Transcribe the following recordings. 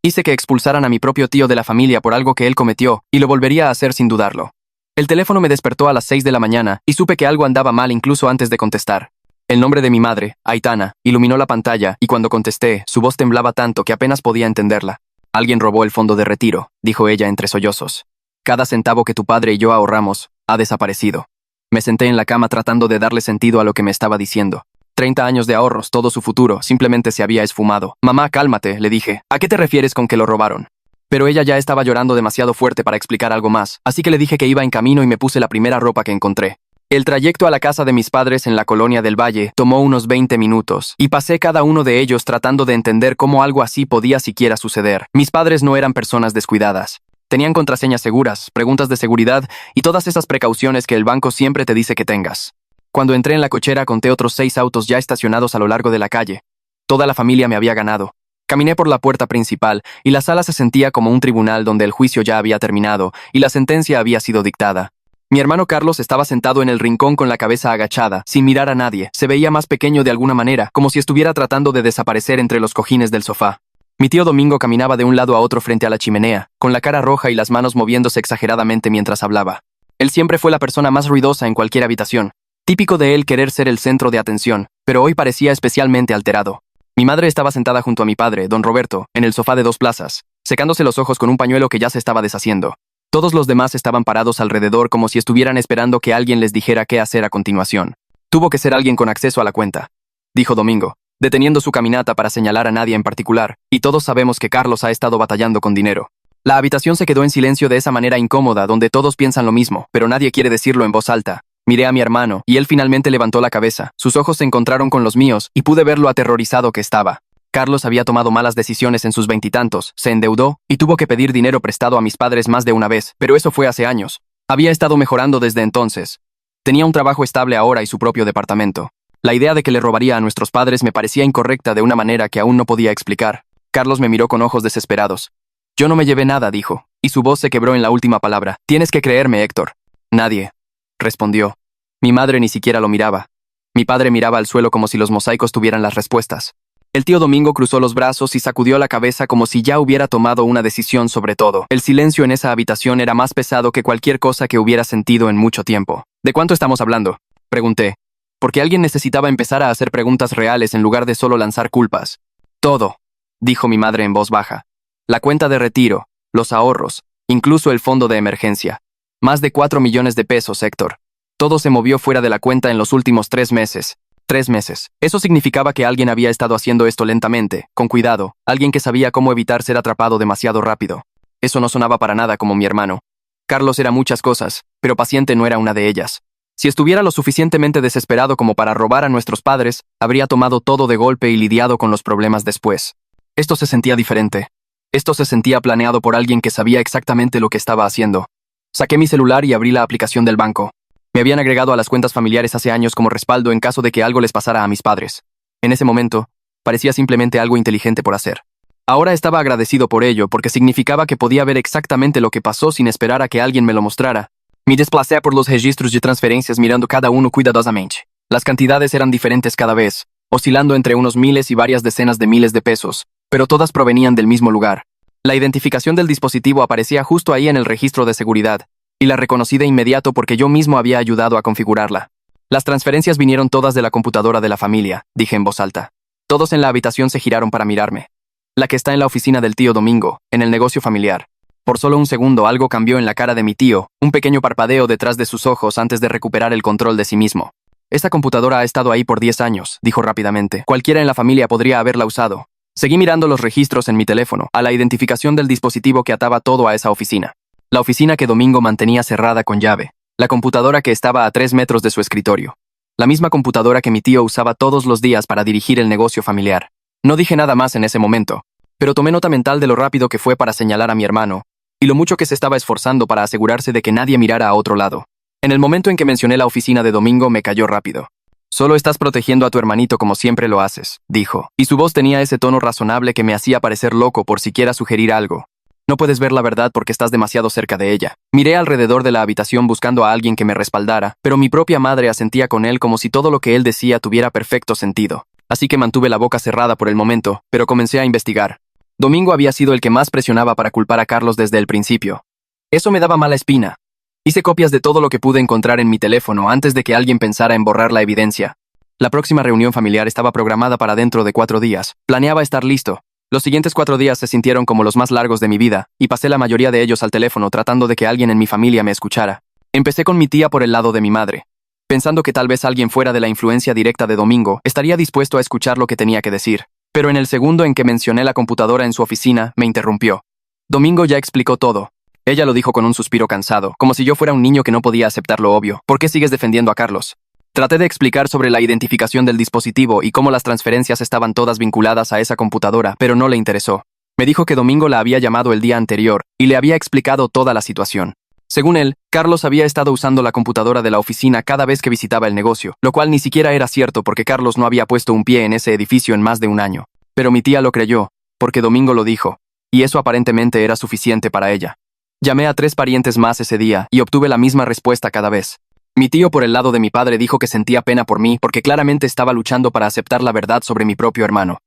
Hice que expulsaran a mi propio tío de la familia por algo que él cometió, y lo volvería a hacer sin dudarlo. El teléfono me despertó a las 6 de la mañana, y supe que algo andaba mal incluso antes de contestar. El nombre de mi madre, Aitana, iluminó la pantalla, y cuando contesté, su voz temblaba tanto que apenas podía entenderla. Alguien robó el fondo de retiro, dijo ella entre sollozos. Cada centavo que tu padre y yo ahorramos, ha desaparecido. Me senté en la cama tratando de darle sentido a lo que me estaba diciendo. 30 años de ahorros, todo su futuro, simplemente se había esfumado. Mamá, cálmate, le dije. ¿A qué te refieres con que lo robaron? Pero ella ya estaba llorando demasiado fuerte para explicar algo más, así que le dije que iba en camino y me puse la primera ropa que encontré. El trayecto a la casa de mis padres en la colonia del Valle tomó unos 20 minutos, y pasé cada uno de ellos tratando de entender cómo algo así podía siquiera suceder. Mis padres no eran personas descuidadas. Tenían contraseñas seguras, preguntas de seguridad y todas esas precauciones que el banco siempre te dice que tengas. Cuando entré en la cochera conté otros 6 autos ya estacionados a lo largo de la calle. Toda la familia me había ganado. Caminé por la puerta principal y la sala se sentía como un tribunal donde el juicio ya había terminado y la sentencia había sido dictada. Mi hermano Carlos estaba sentado en el rincón con la cabeza agachada, sin mirar a nadie. Se veía más pequeño de alguna manera, como si estuviera tratando de desaparecer entre los cojines del sofá. Mi tío Domingo caminaba de un lado a otro frente a la chimenea, con la cara roja y las manos moviéndose exageradamente mientras hablaba. Él siempre fue la persona más ruidosa en cualquier habitación. Típico de él querer ser el centro de atención, pero hoy parecía especialmente alterado. Mi madre estaba sentada junto a mi padre, don Roberto, en el sofá de 2 plazas, secándose los ojos con un pañuelo que ya se estaba deshaciendo. Todos los demás estaban parados alrededor como si estuvieran esperando que alguien les dijera qué hacer a continuación. Tuvo que ser alguien con acceso a la cuenta, dijo Domingo, deteniendo su caminata para señalar a nadie en particular, y todos sabemos que Carlos ha estado batallando con dinero. La habitación se quedó en silencio de esa manera incómoda donde todos piensan lo mismo, pero nadie quiere decirlo en voz alta. Miré a mi hermano, y él finalmente levantó la cabeza. Sus ojos se encontraron con los míos, y pude ver lo aterrorizado que estaba. Carlos había tomado malas decisiones en sus 20 y tantos, se endeudó, y tuvo que pedir dinero prestado a mis padres más de una vez, pero eso fue hace años. Había estado mejorando desde entonces. Tenía un trabajo estable ahora y su propio departamento. La idea de que le robaría a nuestros padres me parecía incorrecta de una manera que aún no podía explicar. Carlos me miró con ojos desesperados. Yo no me llevé nada, dijo, y su voz se quebró en la última palabra. Tienes que creerme, Héctor. Nadie, respondió. Mi madre ni siquiera lo miraba. Mi padre miraba al suelo como si los mosaicos tuvieran las respuestas. El tío Domingo cruzó los brazos y sacudió la cabeza como si ya hubiera tomado una decisión sobre todo. El silencio en esa habitación era más pesado que cualquier cosa que hubiera sentido en mucho tiempo. ¿De cuánto estamos hablando?, pregunté, porque alguien necesitaba empezar a hacer preguntas reales en lugar de solo lanzar culpas. Todo, dijo mi madre en voz baja. La cuenta de retiro, los ahorros, incluso el fondo de emergencia. Más de 4 millones de pesos, Héctor. Todo se movió fuera de la cuenta en los últimos 3 meses. 3 meses. Eso significaba que alguien había estado haciendo esto lentamente, con cuidado, alguien que sabía cómo evitar ser atrapado demasiado rápido. Eso no sonaba para nada como mi hermano. Carlos era muchas cosas, pero paciente no era una de ellas. Si estuviera lo suficientemente desesperado como para robar a nuestros padres, habría tomado todo de golpe y lidiado con los problemas después. Esto se sentía diferente. Esto se sentía planeado por alguien que sabía exactamente lo que estaba haciendo. Saqué mi celular y abrí la aplicación del banco. Me habían agregado a las cuentas familiares hace años como respaldo en caso de que algo les pasara a mis padres. En ese momento, parecía simplemente algo inteligente por hacer. Ahora estaba agradecido por ello, porque significaba que podía ver exactamente lo que pasó sin esperar a que alguien me lo mostrara. Me desplacé por los registros de transferencias mirando cada uno cuidadosamente. Las cantidades eran diferentes cada vez, oscilando entre unos miles y varias decenas de miles de pesos, pero todas provenían del mismo lugar. La identificación del dispositivo aparecía justo ahí en el registro de seguridad, y la reconocí de inmediato porque yo mismo había ayudado a configurarla. Las transferencias vinieron todas de la computadora de la familia, dije en voz alta. Todos en la habitación se giraron para mirarme. La que está en la oficina del tío Domingo, en el negocio familiar. Por solo un segundo algo cambió en la cara de mi tío, un pequeño parpadeo detrás de sus ojos antes de recuperar el control de sí mismo. Esta computadora ha estado ahí por 10 años, dijo rápidamente. Cualquiera en la familia podría haberla usado. Seguí mirando los registros en mi teléfono, a la identificación del dispositivo que ataba todo a esa oficina. La oficina que Domingo mantenía cerrada con llave. La computadora que estaba a 3 metros de su escritorio. La misma computadora que mi tío usaba todos los días para dirigir el negocio familiar. No dije nada más en ese momento, pero tomé nota mental de lo rápido que fue para señalar a mi hermano, y lo mucho que se estaba esforzando para asegurarse de que nadie mirara a otro lado. En el momento en que mencioné la oficina de Domingo me cayó rápido. Solo estás protegiendo a tu hermanito como siempre lo haces, dijo, y su voz tenía ese tono razonable que me hacía parecer loco por siquiera sugerir algo. No puedes ver la verdad porque estás demasiado cerca de ella. Miré alrededor de la habitación buscando a alguien que me respaldara, pero mi propia madre asentía con él como si todo lo que él decía tuviera perfecto sentido. Así que mantuve la boca cerrada por el momento, pero comencé a investigar. Domingo había sido el que más presionaba para culpar a Carlos desde el principio. Eso me daba mala espina. Hice copias de todo lo que pude encontrar en mi teléfono antes de que alguien pensara en borrar la evidencia. La próxima reunión familiar estaba programada para dentro de 4 días. Planeaba estar listo. Los siguientes 4 días se sintieron como los más largos de mi vida, y pasé la mayoría de ellos al teléfono tratando de que alguien en mi familia me escuchara. Empecé con mi tía por el lado de mi madre, pensando que tal vez alguien fuera de la influencia directa de Domingo estaría dispuesto a escuchar lo que tenía que decir. Pero en el segundo en que mencioné la computadora en su oficina, me interrumpió. Domingo ya explicó todo. Ella lo dijo con un suspiro cansado, como si yo fuera un niño que no podía aceptar lo obvio. ¿Por qué sigues defendiendo a Carlos? Traté de explicar sobre la identificación del dispositivo y cómo las transferencias estaban todas vinculadas a esa computadora, pero no le interesó. Me dijo que Domingo la había llamado el día anterior y le había explicado toda la situación. Según él, Carlos había estado usando la computadora de la oficina cada vez que visitaba el negocio, lo cual ni siquiera era cierto porque Carlos no había puesto un pie en ese edificio en más de un año. Pero mi tía lo creyó, porque Domingo lo dijo, y eso aparentemente era suficiente para ella. Llamé a 3 parientes más ese día y obtuve la misma respuesta cada vez. Mi tío por el lado de mi padre dijo que sentía pena por mí porque claramente estaba luchando para aceptar la verdad sobre mi propio hermano.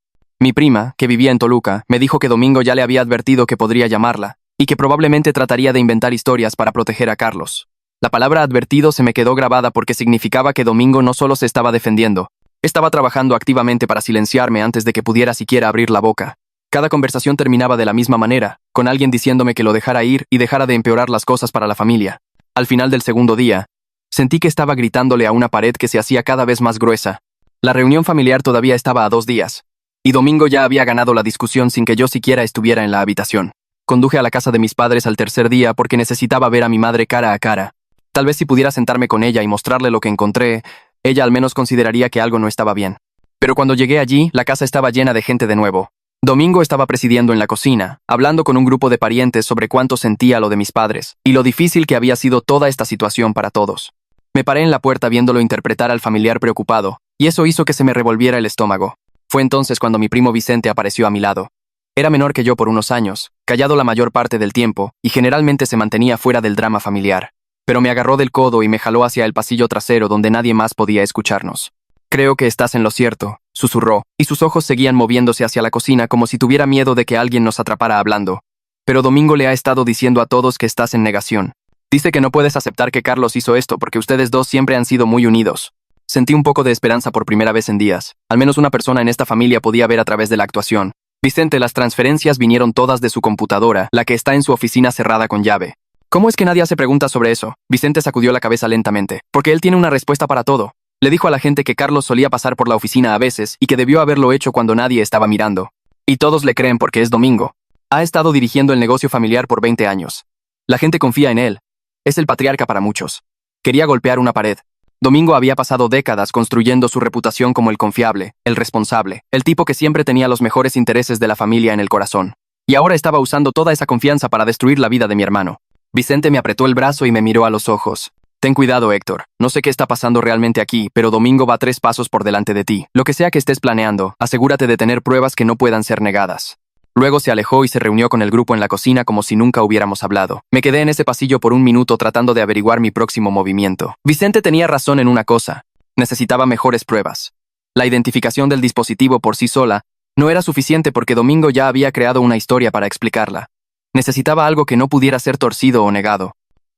Mi prima, que vivía en Toluca, me dijo que Domingo ya le había advertido que podría llamarla, y que probablemente trataría de inventar historias para proteger a Carlos. La palabra advertido se me quedó grabada porque significaba que Domingo no solo se estaba defendiendo, estaba trabajando activamente para silenciarme antes de que pudiera siquiera abrir la boca. Cada conversación terminaba de la misma manera, con alguien diciéndome que lo dejara ir y dejara de empeorar las cosas para la familia. Al final del segundo día, sentí que estaba gritándole a una pared que se hacía cada vez más gruesa. La reunión familiar todavía estaba a 2 días, y Domingo ya había ganado la discusión sin que yo siquiera estuviera en la habitación. Conduje a la casa de mis padres al tercer día porque necesitaba ver a mi madre cara a cara. Tal vez si pudiera sentarme con ella y mostrarle lo que encontré, ella al menos consideraría que algo no estaba bien. Pero cuando llegué allí, la casa estaba llena de gente de nuevo. Domingo estaba presidiendo en la cocina, hablando con un grupo de parientes sobre cuánto sentía lo de mis padres, y lo difícil que había sido toda esta situación para todos. Me paré en la puerta viéndolo interpretar al familiar preocupado, y eso hizo que se me revolviera el estómago. Fue entonces cuando mi primo Vicente apareció a mi lado. Era menor que yo por unos años, callado la mayor parte del tiempo, y generalmente se mantenía fuera del drama familiar. Pero me agarró del codo y me jaló hacia el pasillo trasero donde nadie más podía escucharnos. «Creo que estás en lo cierto», susurró, y sus ojos seguían moviéndose hacia la cocina como si tuviera miedo de que alguien nos atrapara hablando. «Pero Domingo le ha estado diciendo a todos que estás en negación. Dice que no puedes aceptar que Carlos hizo esto porque ustedes dos siempre han sido muy unidos». Sentí un poco de esperanza por primera vez en días. Al menos una persona en esta familia podía ver a través de la actuación. «Vicente, las transferencias vinieron todas de su computadora, la que está en su oficina cerrada con llave». «¿Cómo es que nadie hace preguntas sobre eso?». Vicente sacudió la cabeza lentamente. «Porque él tiene una respuesta para todo». Le dijo a la gente que Carlos solía pasar por la oficina a veces y que debió haberlo hecho cuando nadie estaba mirando. Y todos le creen porque es Domingo. Ha estado dirigiendo el negocio familiar por 20 años. La gente confía en él. Es el patriarca para muchos. Quería golpear una pared. Domingo había pasado décadas construyendo su reputación como el confiable, el responsable, el tipo que siempre tenía los mejores intereses de la familia en el corazón. Y ahora estaba usando toda esa confianza para destruir la vida de mi hermano. Vicente me apretó el brazo y me miró a los ojos. «Ten cuidado, Héctor. No sé qué está pasando realmente aquí, pero Domingo va 3 pasos por delante de ti. Lo que sea que estés planeando, asegúrate de tener pruebas que no puedan ser negadas». Luego se alejó y se reunió con el grupo en la cocina como si nunca hubiéramos hablado. Me quedé en ese pasillo por un minuto tratando de averiguar mi próximo movimiento. Vicente tenía razón en una cosa. Necesitaba mejores pruebas. La identificación del dispositivo por sí sola no era suficiente porque Domingo ya había creado una historia para explicarla. Necesitaba algo que no pudiera ser torcido o negado.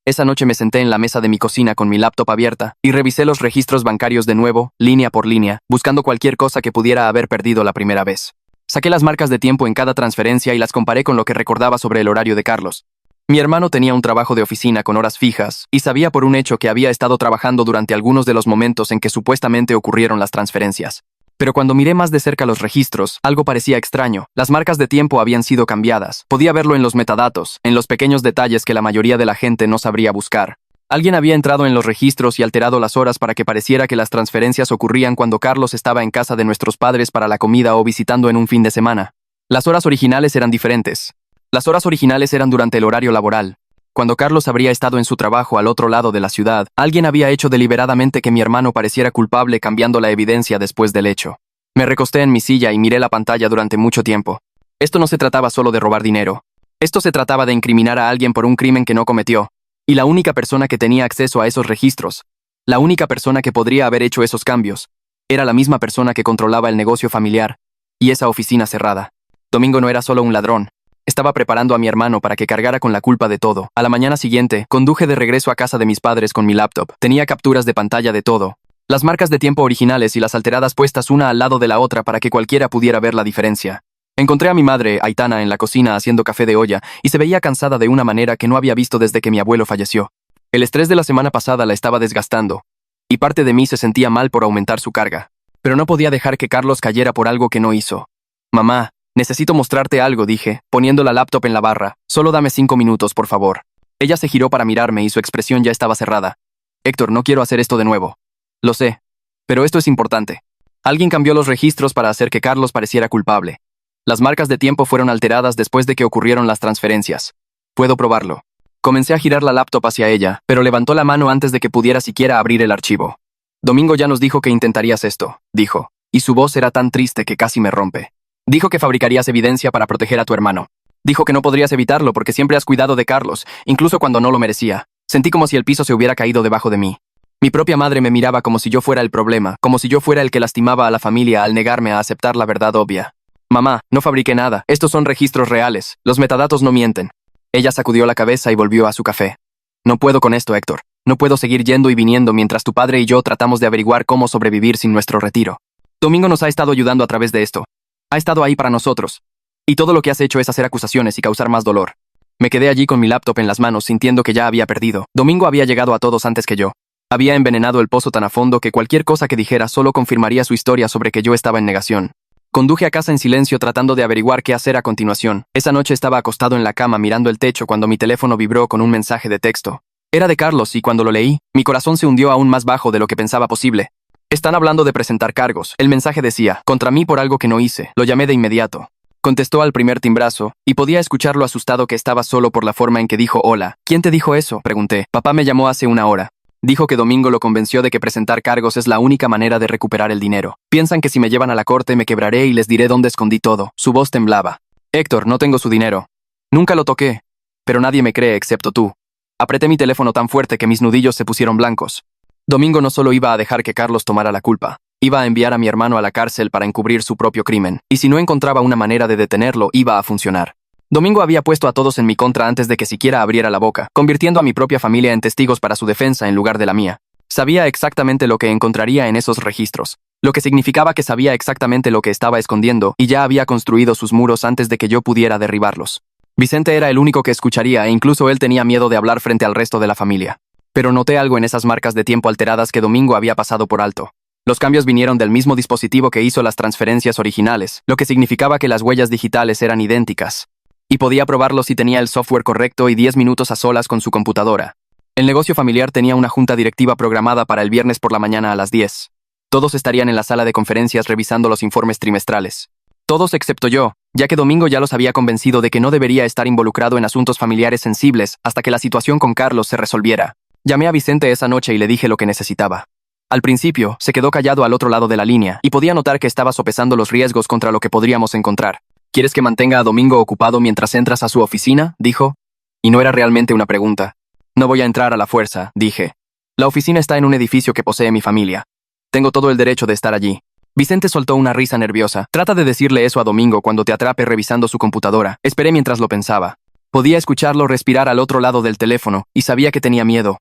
Esa noche me senté en la mesa de mi cocina con mi laptop abierta y revisé los registros bancarios de nuevo, línea por línea, buscando cualquier cosa que pudiera haber perdido la primera vez. Saqué las marcas de tiempo en cada transferencia y las comparé con lo que recordaba sobre el horario de Carlos. Mi hermano tenía un trabajo de oficina con horas fijas y sabía por un hecho que había estado trabajando durante algunos de los momentos en que supuestamente ocurrieron las transferencias. Pero cuando miré más de cerca los registros, algo parecía extraño. Las marcas de tiempo habían sido cambiadas. Podía verlo en los metadatos, en los pequeños detalles que la mayoría de la gente no sabría buscar. Alguien había entrado en los registros y alterado las horas para que pareciera que las transferencias ocurrían cuando Carlos estaba en casa de nuestros padres para la comida o visitando en un fin de semana. Las horas originales eran diferentes. Las horas originales eran durante el horario laboral. Cuando Carlos habría estado en su trabajo al otro lado de la ciudad, alguien había hecho deliberadamente que mi hermano pareciera culpable cambiando la evidencia después del hecho. Me recosté en mi silla y miré la pantalla durante mucho tiempo. Esto no se trataba solo de robar dinero. Esto se trataba de incriminar a alguien por un crimen que no cometió. Y la única persona que tenía acceso a esos registros, la única persona que podría haber hecho esos cambios, era la misma persona que controlaba el negocio familiar y esa oficina cerrada. Domingo no era solo un ladrón. Estaba preparando a mi hermano para que cargara con la culpa de todo. A la mañana siguiente, conduje de regreso a casa de mis padres con mi laptop. Tenía capturas de pantalla de todo. Las marcas de tiempo originales y las alteradas puestas una al lado de la otra para que cualquiera pudiera ver la diferencia. Encontré a mi madre, Aitana, en la cocina haciendo café de olla y se veía cansada de una manera que no había visto desde que mi abuelo falleció. El estrés de la semana pasada la estaba desgastando, y parte de mí se sentía mal por aumentar su carga. Pero no podía dejar que Carlos cayera por algo que no hizo. Mamá, necesito mostrarte algo, dije, poniendo la laptop en la barra. Solo dame 5 minutos, por favor. Ella se giró para mirarme y su expresión ya estaba cerrada. Héctor, no quiero hacer esto de nuevo. Lo sé, pero esto es importante. Alguien cambió los registros para hacer que Carlos pareciera culpable. Las marcas de tiempo fueron alteradas después de que ocurrieron las transferencias. Puedo probarlo. Comencé a girar la laptop hacia ella, pero levantó la mano antes de que pudiera siquiera abrir el archivo. Domingo ya nos dijo que intentarías esto, dijo, y su voz era tan triste que casi me rompe. Dijo que fabricarías evidencia para proteger a tu hermano. Dijo que no podrías evitarlo porque siempre has cuidado de Carlos, incluso cuando no lo merecía. Sentí como si el piso se hubiera caído debajo de mí. Mi propia madre me miraba como si yo fuera el problema, como si yo fuera el que lastimaba a la familia al negarme a aceptar la verdad obvia. Mamá, no fabriqué nada, estos son registros reales, los metadatos no mienten. Ella sacudió la cabeza y volvió a su café. No puedo con esto, Héctor. No puedo seguir yendo y viniendo mientras tu padre y yo tratamos de averiguar cómo sobrevivir sin nuestro retiro. Domingo nos ha estado ayudando a través de esto. Ha estado ahí para nosotros. Y todo lo que has hecho es hacer acusaciones y causar más dolor. Me quedé allí con mi laptop en las manos sintiendo que ya había perdido. Domingo había llegado a todos antes que yo. Había envenenado el pozo tan a fondo que cualquier cosa que dijera solo confirmaría su historia sobre que yo estaba en negación. Conduje a casa en silencio tratando de averiguar qué hacer a continuación. Esa noche estaba acostado en la cama mirando el techo cuando mi teléfono vibró con un mensaje de texto. Era de Carlos y cuando lo leí, mi corazón se hundió aún más bajo de lo que pensaba posible. Están hablando de presentar cargos. El mensaje decía, contra mí por algo que no hice. Lo llamé de inmediato. Contestó al primer timbrazo, y podía escuchar lo asustado que estaba solo por la forma en que dijo hola. ¿Quién te dijo eso? Pregunté. Papá me llamó hace una hora. Dijo que Domingo lo convenció de que presentar cargos es la única manera de recuperar el dinero. Piensan que si me llevan a la corte me quebraré y les diré dónde escondí todo. Su voz temblaba. Héctor, no tengo su dinero. Nunca lo toqué. Pero nadie me cree excepto tú. Apreté mi teléfono tan fuerte que mis nudillos se pusieron blancos. Domingo no solo iba a dejar que Carlos tomara la culpa. Iba a enviar a mi hermano a la cárcel para encubrir su propio crimen. Y si no encontraba una manera de detenerlo, iba a funcionar. Domingo había puesto a todos en mi contra antes de que siquiera abriera la boca, convirtiendo a mi propia familia en testigos para su defensa en lugar de la mía. Sabía exactamente lo que encontraría en esos registros, lo que significaba que sabía exactamente lo que estaba escondiendo y ya había construido sus muros antes de que yo pudiera derribarlos. Vicente era el único que escucharía e incluso él tenía miedo de hablar frente al resto de la familia. Pero noté algo en esas marcas de tiempo alteradas que Domingo había pasado por alto. Los cambios vinieron del mismo dispositivo que hizo las transferencias originales, lo que significaba que las huellas digitales eran idénticas. Y podía probarlo si tenía el software correcto y 10 minutos a solas con su computadora. El negocio familiar tenía una junta directiva programada para el viernes por la mañana a las 10. Todos estarían en la sala de conferencias revisando los informes trimestrales. Todos excepto yo, ya que Domingo ya los había convencido de que no debería estar involucrado en asuntos familiares sensibles hasta que la situación con Carlos se resolviera. Llamé a Vicente esa noche y le dije lo que necesitaba. Al principio, se quedó callado al otro lado de la línea y podía notar que estaba sopesando los riesgos contra lo que podríamos encontrar. ¿Quieres que mantenga a Domingo ocupado mientras entras a su oficina? Dijo. Y no era realmente una pregunta. No voy a entrar a la fuerza, dije. La oficina está en un edificio que posee mi familia. Tengo todo el derecho de estar allí. Vicente soltó una risa nerviosa. Trata de decirle eso a Domingo cuando te atrape revisando su computadora. Esperé mientras lo pensaba. Podía escucharlo respirar al otro lado del teléfono y sabía que tenía miedo.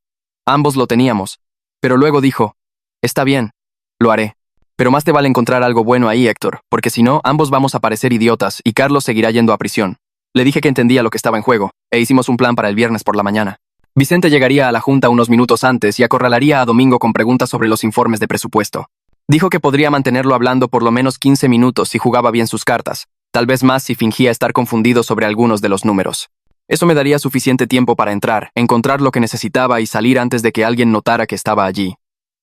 Ambos lo teníamos. Pero luego dijo, está bien, lo haré. Pero más te vale encontrar algo bueno ahí, Héctor, porque si no, ambos vamos a parecer idiotas y Carlos seguirá yendo a prisión. Le dije que entendía lo que estaba en juego, e hicimos un plan para el viernes por la mañana. Vicente llegaría a la junta unos minutos antes y acorralaría a Domingo con preguntas sobre los informes de presupuesto. Dijo que podría mantenerlo hablando por lo menos 15 minutos si jugaba bien sus cartas, tal vez más si fingía estar confundido sobre algunos de los números. Eso me daría suficiente tiempo para entrar, encontrar lo que necesitaba y salir antes de que alguien notara que estaba allí.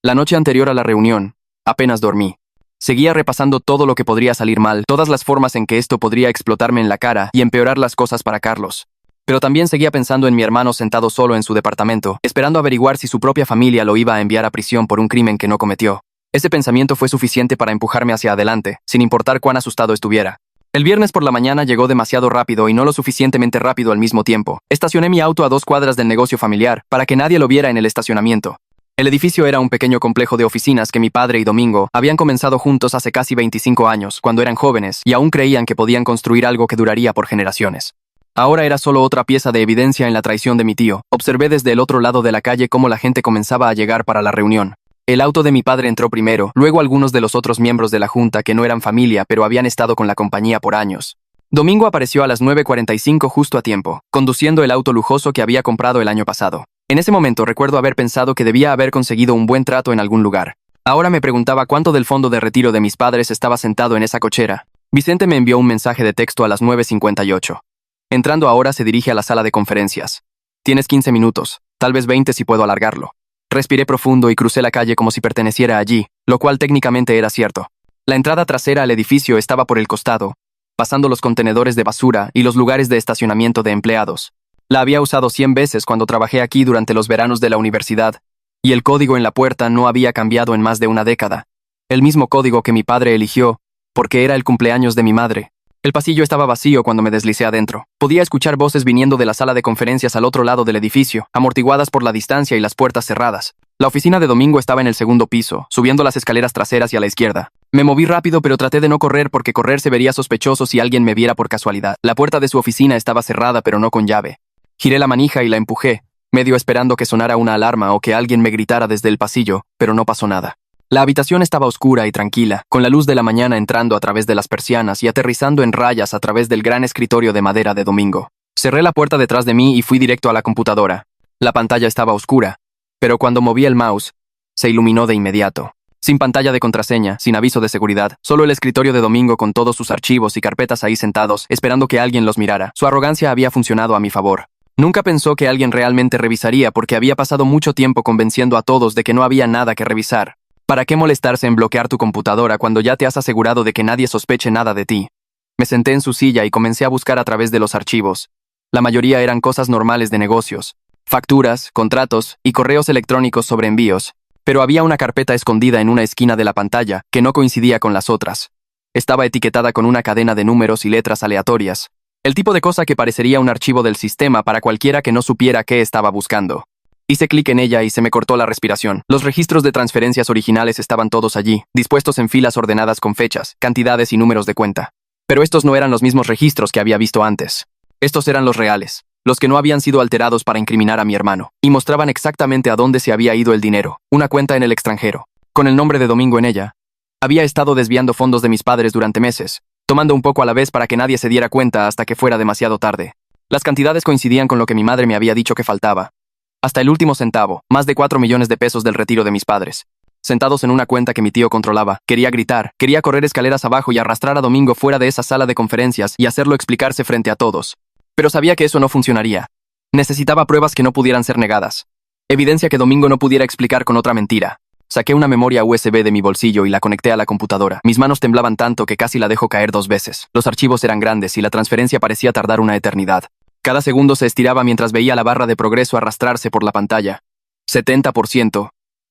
La noche anterior a la reunión, apenas dormí. Seguía repasando todo lo que podría salir mal, todas las formas en que esto podría explotarme en la cara y empeorar las cosas para Carlos. Pero también seguía pensando en mi hermano sentado solo en su departamento, esperando averiguar si su propia familia lo iba a enviar a prisión por un crimen que no cometió. Ese pensamiento fue suficiente para empujarme hacia adelante, sin importar cuán asustado estuviera. El viernes por la mañana llegó demasiado rápido y no lo suficientemente rápido al mismo tiempo. Estacioné mi auto a 2 cuadras del negocio familiar, para que nadie lo viera en el estacionamiento. El edificio era un pequeño complejo de oficinas que mi padre y Domingo habían comenzado juntos hace casi 25 años, cuando eran jóvenes, y aún creían que podían construir algo que duraría por generaciones. Ahora era solo otra pieza de evidencia en la traición de mi tío. Observé desde el otro lado de la calle cómo la gente comenzaba a llegar para la reunión. El auto de mi padre entró primero, luego algunos de los otros miembros de la junta que no eran familia pero habían estado con la compañía por años. Domingo apareció a las 9:45 justo a tiempo, conduciendo el auto lujoso que había comprado el año pasado. En ese momento recuerdo haber pensado que debía haber conseguido un buen trato en algún lugar. Ahora me preguntaba cuánto del fondo de retiro de mis padres estaba sentado en esa cochera. Vicente me envió un mensaje de texto a las 9:58. Entrando ahora se dirige a la sala de conferencias. Tienes 15 minutos, tal vez 20 si puedo alargarlo. Respiré profundo y crucé la calle como si perteneciera allí, lo cual técnicamente era cierto. La entrada trasera al edificio estaba por el costado, pasando los contenedores de basura y los lugares de estacionamiento de empleados. La había usado 100 veces cuando trabajé aquí durante los veranos de la universidad, y el código en la puerta no había cambiado en más de una década. El mismo código que mi padre eligió, porque era el cumpleaños de mi madre. El pasillo estaba vacío cuando me deslicé adentro. Podía escuchar voces viniendo de la sala de conferencias al otro lado del edificio, amortiguadas por la distancia y las puertas cerradas. La oficina de Domingo estaba en el segundo piso, subiendo las escaleras traseras y a la izquierda. Me moví rápido pero traté de no correr porque correr se vería sospechoso si alguien me viera por casualidad. La puerta de su oficina estaba cerrada pero no con llave. Giré la manija y la empujé, medio esperando que sonara una alarma o que alguien me gritara desde el pasillo, pero no pasó nada. La habitación estaba oscura y tranquila, con la luz de la mañana entrando a través de las persianas y aterrizando en rayas a través del gran escritorio de madera de Domingo. Cerré la puerta detrás de mí y fui directo a la computadora. La pantalla estaba oscura, pero cuando moví el mouse, se iluminó de inmediato. Sin pantalla de contraseña, sin aviso de seguridad, solo el escritorio de Domingo con todos sus archivos y carpetas ahí sentados, esperando que alguien los mirara. Su arrogancia había funcionado a mi favor. Nunca pensó que alguien realmente revisaría porque había pasado mucho tiempo convenciendo a todos de que no había nada que revisar. ¿Para qué molestarse en bloquear tu computadora cuando ya te has asegurado de que nadie sospeche nada de ti? Me senté en su silla y comencé a buscar a través de los archivos. La mayoría eran cosas normales de negocios, facturas, contratos y correos electrónicos sobre envíos, pero había una carpeta escondida en una esquina de la pantalla que no coincidía con las otras. Estaba etiquetada con una cadena de números y letras aleatorias, el tipo de cosa que parecería un archivo del sistema para cualquiera que no supiera qué estaba buscando. Hice clic en ella y se me cortó la respiración. Los registros de transferencias originales estaban todos allí, dispuestos en filas ordenadas con fechas, cantidades y números de cuenta. Pero estos no eran los mismos registros que había visto antes. Estos eran los reales, los que no habían sido alterados para incriminar a mi hermano, y mostraban exactamente a dónde se había ido el dinero, una cuenta en el extranjero, con el nombre de Domingo en ella. Había estado desviando fondos de mis padres durante meses, tomando un poco a la vez para que nadie se diera cuenta hasta que fuera demasiado tarde. Las cantidades coincidían con lo que mi madre me había dicho que faltaba. Hasta el último centavo, más de 4 millones de pesos del retiro de mis padres. Sentados en una cuenta que mi tío controlaba, quería gritar, quería correr escaleras abajo y arrastrar a Domingo fuera de esa sala de conferencias y hacerlo explicarse frente a todos. Pero sabía que eso no funcionaría. Necesitaba pruebas que no pudieran ser negadas. Evidencia que Domingo no pudiera explicar con otra mentira. Saqué una memoria USB de mi bolsillo y la conecté a la computadora. Mis manos temblaban tanto que casi la dejo caer 2 veces. Los archivos eran grandes y la transferencia parecía tardar una eternidad. Cada segundo se estiraba mientras veía la barra de progreso arrastrarse por la pantalla. 70%,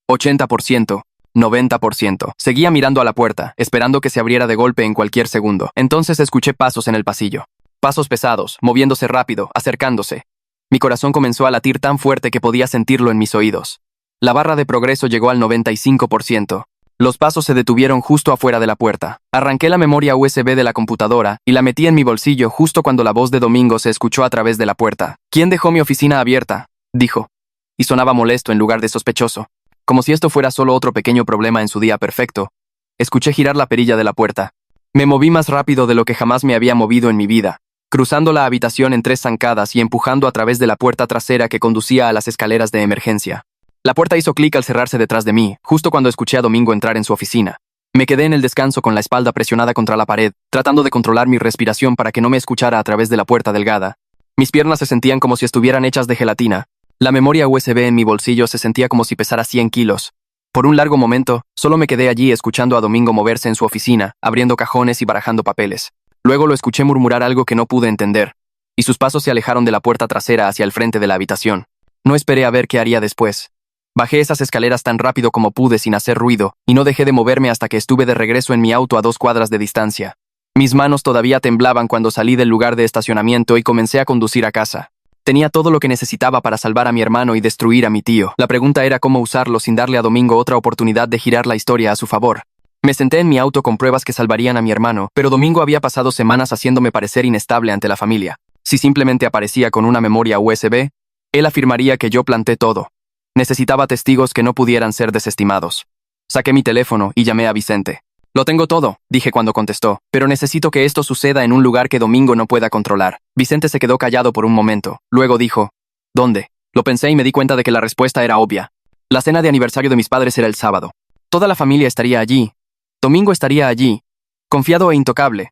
80%, 90%. Seguía mirando a la puerta, esperando que se abriera de golpe en cualquier segundo. Entonces escuché pasos en el pasillo. Pasos pesados, moviéndose rápido, acercándose. Mi corazón comenzó a latir tan fuerte que podía sentirlo en mis oídos. La barra de progreso llegó al 95%. Los pasos se detuvieron justo afuera de la puerta. Arranqué la memoria USB de la computadora y la metí en mi bolsillo justo cuando la voz de Domingo se escuchó a través de la puerta. ¿Quién dejó mi oficina abierta?, dijo. Y sonaba molesto en lugar de sospechoso. Como si esto fuera solo otro pequeño problema en su día perfecto. Escuché girar la perilla de la puerta. Me moví más rápido de lo que jamás me había movido en mi vida, cruzando la habitación en 3 zancadas y empujando a través de la puerta trasera que conducía a las escaleras de emergencia. La puerta hizo clic al cerrarse detrás de mí, justo cuando escuché a Domingo entrar en su oficina. Me quedé en el descanso con la espalda presionada contra la pared, tratando de controlar mi respiración para que no me escuchara a través de la puerta delgada. Mis piernas se sentían como si estuvieran hechas de gelatina. La memoria USB en mi bolsillo se sentía como si pesara 100 kilos. Por un largo momento, solo me quedé allí escuchando a Domingo moverse en su oficina, abriendo cajones y barajando papeles. Luego lo escuché murmurar algo que no pude entender, y sus pasos se alejaron de la puerta trasera hacia el frente de la habitación. No esperé a ver qué haría después. Bajé esas escaleras tan rápido como pude sin hacer ruido, y no dejé de moverme hasta que estuve de regreso en mi auto a 2 cuadras de distancia. Mis manos todavía temblaban cuando salí del lugar de estacionamiento y comencé a conducir a casa. Tenía todo lo que necesitaba para salvar a mi hermano y destruir a mi tío. La pregunta era cómo usarlo sin darle a Domingo otra oportunidad de girar la historia a su favor. Me senté en mi auto con pruebas que salvarían a mi hermano, pero Domingo había pasado semanas haciéndome parecer inestable ante la familia. Si simplemente aparecía con una memoria USB, él afirmaría que yo planté todo. Necesitaba testigos que no pudieran ser desestimados. Saqué mi teléfono y llamé a Vicente. Lo tengo todo, dije cuando contestó, pero necesito que esto suceda en un lugar que Domingo no pueda controlar. Vicente se quedó callado por un momento. Luego dijo, ¿dónde? Lo pensé y me di cuenta de que la respuesta era obvia. La cena de aniversario de mis padres era el sábado. Toda la familia estaría allí. Domingo estaría allí, confiado e intocable.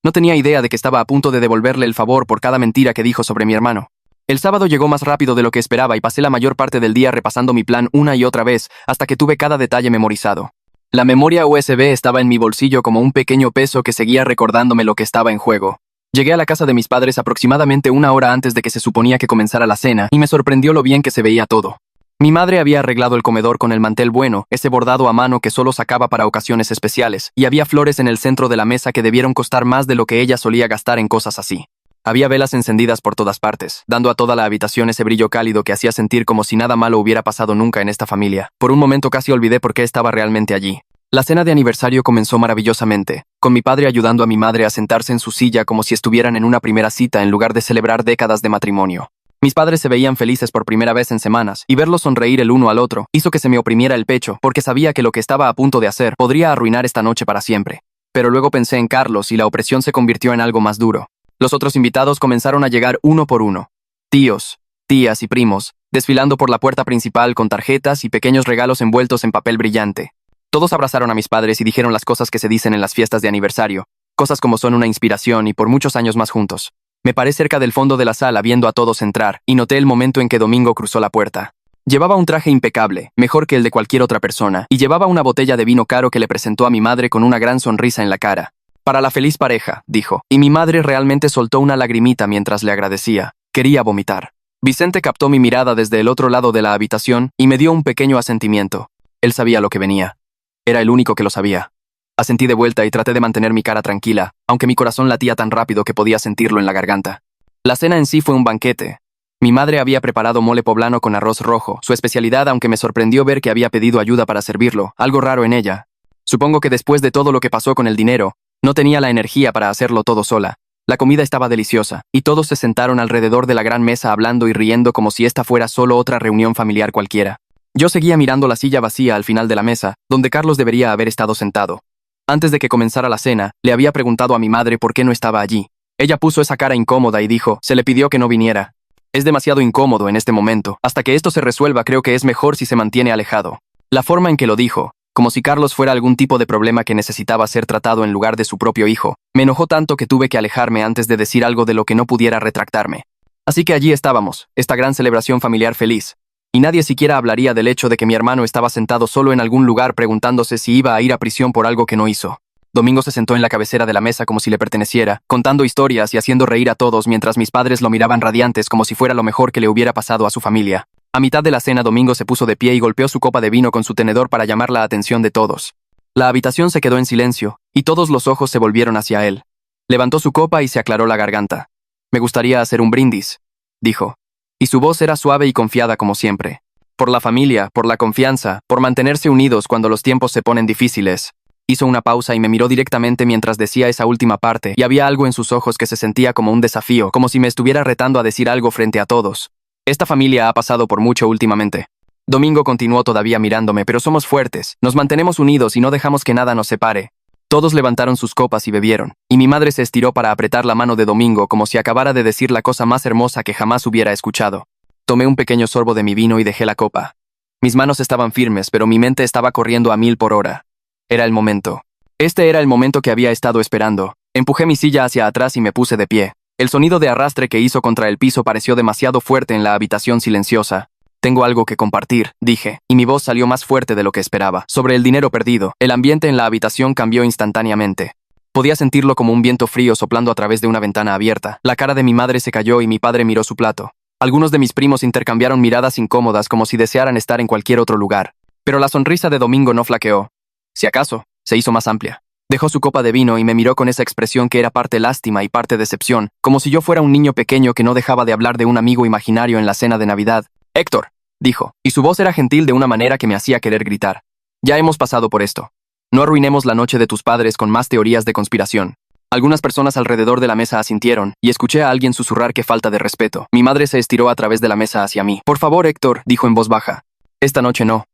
No tenía idea de que estaba a punto de devolverle el favor por cada mentira que dijo sobre mi hermano. El sábado llegó más rápido de lo que esperaba y pasé la mayor parte del día repasando mi plan una y otra vez hasta que tuve cada detalle memorizado. La memoria USB estaba en mi bolsillo como un pequeño peso que seguía recordándome lo que estaba en juego. Llegué a la casa de mis padres aproximadamente una hora antes de que se suponía que comenzara la cena y me sorprendió lo bien que se veía todo. Mi madre había arreglado el comedor con el mantel bueno, ese bordado a mano que solo sacaba para ocasiones especiales, y había flores en el centro de la mesa que debieron costar más de lo que ella solía gastar en cosas así. Había velas encendidas por todas partes, dando a toda la habitación ese brillo cálido que hacía sentir como si nada malo hubiera pasado nunca en esta familia. Por un momento casi olvidé por qué estaba realmente allí. La cena de aniversario comenzó maravillosamente, con mi padre ayudando a mi madre a sentarse en su silla como si estuvieran en una primera cita en lugar de celebrar décadas de matrimonio. Mis padres se veían felices por primera vez en semanas, y verlos sonreír el uno al otro hizo que se me oprimiera el pecho, porque sabía que lo que estaba a punto de hacer podría arruinar esta noche para siempre. Pero luego pensé en Carlos y la opresión se convirtió en algo más duro. Los otros invitados comenzaron a llegar uno por uno. Tíos, tías y primos, desfilando por la puerta principal con tarjetas y pequeños regalos envueltos en papel brillante. Todos abrazaron a mis padres y dijeron las cosas que se dicen en las fiestas de aniversario, cosas como son una inspiración y por muchos años más juntos. Me paré cerca del fondo de la sala viendo a todos entrar y noté el momento en que Domingo cruzó la puerta. Llevaba un traje impecable, mejor que el de cualquier otra persona, y llevaba una botella de vino caro que le presentó a mi madre con una gran sonrisa en la cara. Para la feliz pareja, dijo, y mi madre realmente soltó una lagrimita mientras le agradecía. Quería vomitar. Vicente captó mi mirada desde el otro lado de la habitación y me dio un pequeño asentimiento. Él sabía lo que venía. Era el único que lo sabía. Asentí de vuelta y traté de mantener mi cara tranquila, aunque mi corazón latía tan rápido que podía sentirlo en la garganta. La cena en sí fue un banquete. Mi madre había preparado mole poblano con arroz rojo, su especialidad, aunque me sorprendió ver que había pedido ayuda para servirlo, algo raro en ella. Supongo que después de todo lo que pasó con el dinero, no tenía la energía para hacerlo todo sola. La comida estaba deliciosa, y todos se sentaron alrededor de la gran mesa hablando y riendo como si esta fuera solo otra reunión familiar cualquiera. Yo seguía mirando la silla vacía al final de la mesa, donde Carlos debería haber estado sentado. Antes de que comenzara la cena, le había preguntado a mi madre por qué no estaba allí. Ella puso esa cara incómoda y dijo, se le pidió que no viniera. Es demasiado incómodo en este momento. Hasta que esto se resuelva creo que es mejor si se mantiene alejado. La forma en que lo dijo, como si Carlos fuera algún tipo de problema que necesitaba ser tratado en lugar de su propio hijo, me enojó tanto que tuve que alejarme antes de decir algo de lo que no pudiera retractarme. Así que allí estábamos, esta gran celebración familiar feliz. Y nadie siquiera hablaría del hecho de que mi hermano estaba sentado solo en algún lugar preguntándose si iba a ir a prisión por algo que no hizo. Domingo se sentó en la cabecera de la mesa como si le perteneciera, contando historias y haciendo reír a todos mientras mis padres lo miraban radiantes como si fuera lo mejor que le hubiera pasado a su familia. A mitad de la cena Domingo se puso de pie y golpeó su copa de vino con su tenedor para llamar la atención de todos. La habitación se quedó en silencio, y todos los ojos se volvieron hacia él. Levantó su copa y se aclaró la garganta. Me gustaría hacer un brindis, dijo. Y su voz era suave y confiada como siempre. Por la familia, por la confianza, por mantenerse unidos cuando los tiempos se ponen difíciles. Hizo una pausa y me miró directamente mientras decía esa última parte, y había algo en sus ojos que se sentía como un desafío, como si me estuviera retando a decir algo frente a todos. Esta familia ha pasado por mucho últimamente. Domingo continuó todavía mirándome, pero somos fuertes, nos mantenemos unidos y no dejamos que nada nos separe. Todos levantaron sus copas y bebieron, y mi madre se estiró para apretar la mano de Domingo como si acabara de decir la cosa más hermosa que jamás hubiera escuchado. Tomé un pequeño sorbo de mi vino y dejé la copa. Mis manos estaban firmes, pero mi mente estaba corriendo a 1000 por hora. Era el momento. Este era el momento que había estado esperando. Empujé mi silla hacia atrás y me puse de pie. El sonido de arrastre que hizo contra el piso pareció demasiado fuerte en la habitación silenciosa. Tengo algo que compartir, dije, y mi voz salió más fuerte de lo que esperaba. Sobre el dinero perdido, el ambiente en la habitación cambió instantáneamente. Podía sentirlo como un viento frío soplando a través de una ventana abierta. La cara de mi madre se cayó y mi padre miró su plato. Algunos de mis primos intercambiaron miradas incómodas como si desearan estar en cualquier otro lugar. Pero la sonrisa de Domingo no flaqueó. Si acaso, se hizo más amplia. Dejó su copa de vino y me miró con esa expresión que era parte lástima y parte decepción, como si yo fuera un niño pequeño que no dejaba de hablar de un amigo imaginario en la cena de Navidad. «Héctor», dijo, y su voz era gentil de una manera que me hacía querer gritar. «Ya hemos pasado por esto. No arruinemos la noche de tus padres con más teorías de conspiración». Algunas personas alrededor de la mesa asintieron, y escuché a alguien susurrar qué falta de respeto. Mi madre se estiró a través de la mesa hacia mí. «Por favor, Héctor», dijo en voz baja. «Esta noche no.